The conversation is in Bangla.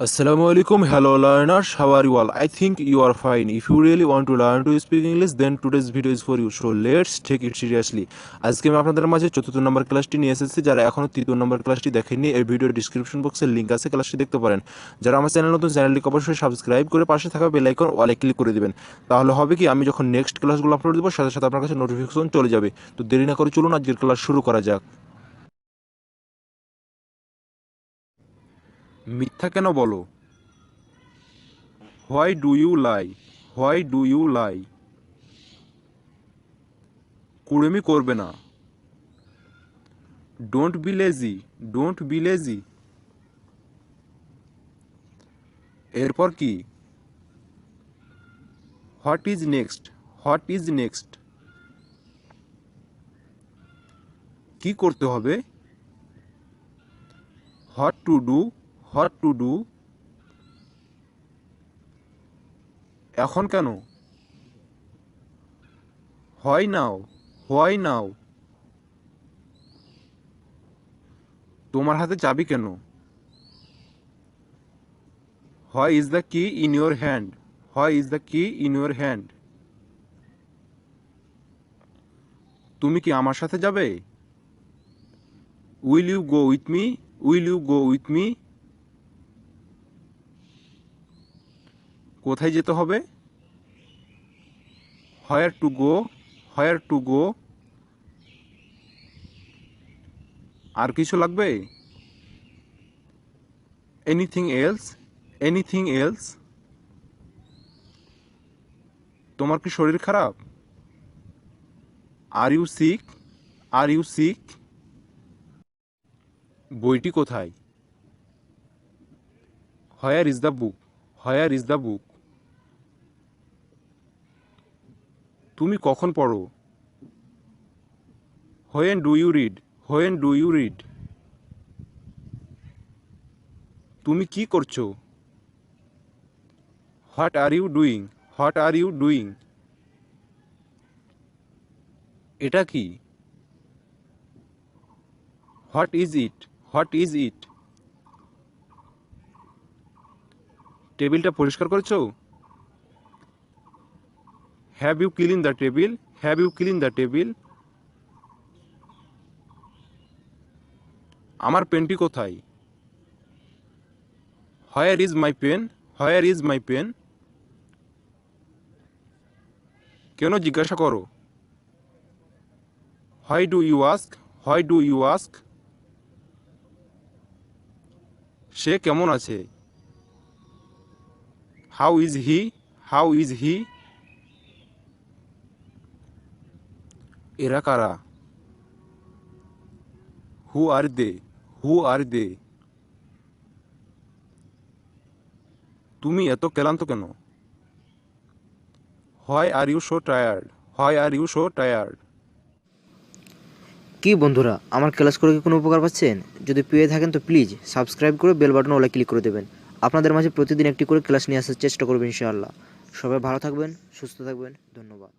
Assalamualaikum, hello learners, how are you all? I think you are fine. If you really want to learn to speak English, then today's video is for you. So let's take it seriously. আজকে আমি আপনাদের মাঝে চতুর্থ নম্বর ক্লাসটি নিয়ে এসেছি। যারা এখনো তৃতীয় নম্বর ক্লাসটি দেখেননি, এই ভিডিওর ডিসক্রিপশন বক্সে লিংক আছে, ক্লাসটি দেখতে পারেন। যারা আমার চ্যানেল নতুন, চ্যানেলটিকে অবশ্যই সাবস্ক্রাইব করে পাশে থাকা বেল আইকন অলে ক্লিক করে দিবেন। তাহলে হবে কি, আমি যখন নেক্সট ক্লাসগুলো আপলোড দেবো সাথে সাথে আপনার কাছে নোটিফিকেশন চলে যাবে। তো দেরি না করে চলুন আজকের ক্লাস শুরু করা যাক। মিথ্যা কেন বলো? Why do you lie? Why do you lie? কুড়েমি করবে না। Don't be lazy. Don't be lazy. এরপর কি? What is next? What is next? কি করতে হবে? What to do? What to do? এখন কেন? Why now? Why now? তোমার হাতে চাবি কেন? Why is the key in your hand? Why is the key in your hand? তুমি কি আমার সাথে যাবে? Will you go with me? Will you go with me? কোথায় যেতে হবে? Where to go? Where to go? আর কিছু লাগবে? Anything else? Anything else? তোমার কি শরীর খারাপ? Are you sick? Are you sick? বইটি কোথায়? Where is the book? Where is the book? তুমি কখন পড়ো? When do you read? When do you read? তুমি কি করছো? What are you doing? What are you doing? এটা কি? What is it? What is it? টেবিলটা পরিষ্কার করেছো? Have you cleaned the table? Have you cleaned the table? আমার পেনটি কোথায়? Where is my pen? Where is my pen? কেন জিজ্ঞাসা করো? Why do you ask? Why do you ask? সে কেমন আছে? How is he? How is he? এরা কারা? Who are they? Who are they? তুমি এত ক্লান্ত কেন? Why are you so tired? Why are you so tired? কি বন্ধুরা, আমার ক্লাস করে কি কোনো উপকার পাচ্ছেন? যদি পেয়ে থাকেন তো প্লিজ সাবস্ক্রাইব করে বেল বাটন ওলা ক্লিক করে দেবেন। আপনাদের মাঝে প্রতিদিন একটি করে ক্লাস নিয়ে আসার চেষ্টা করবেন ইনশাআল্লাহ। সবাই ভালো থাকবেন, সুস্থ থাকবেন, ধন্যবাদ।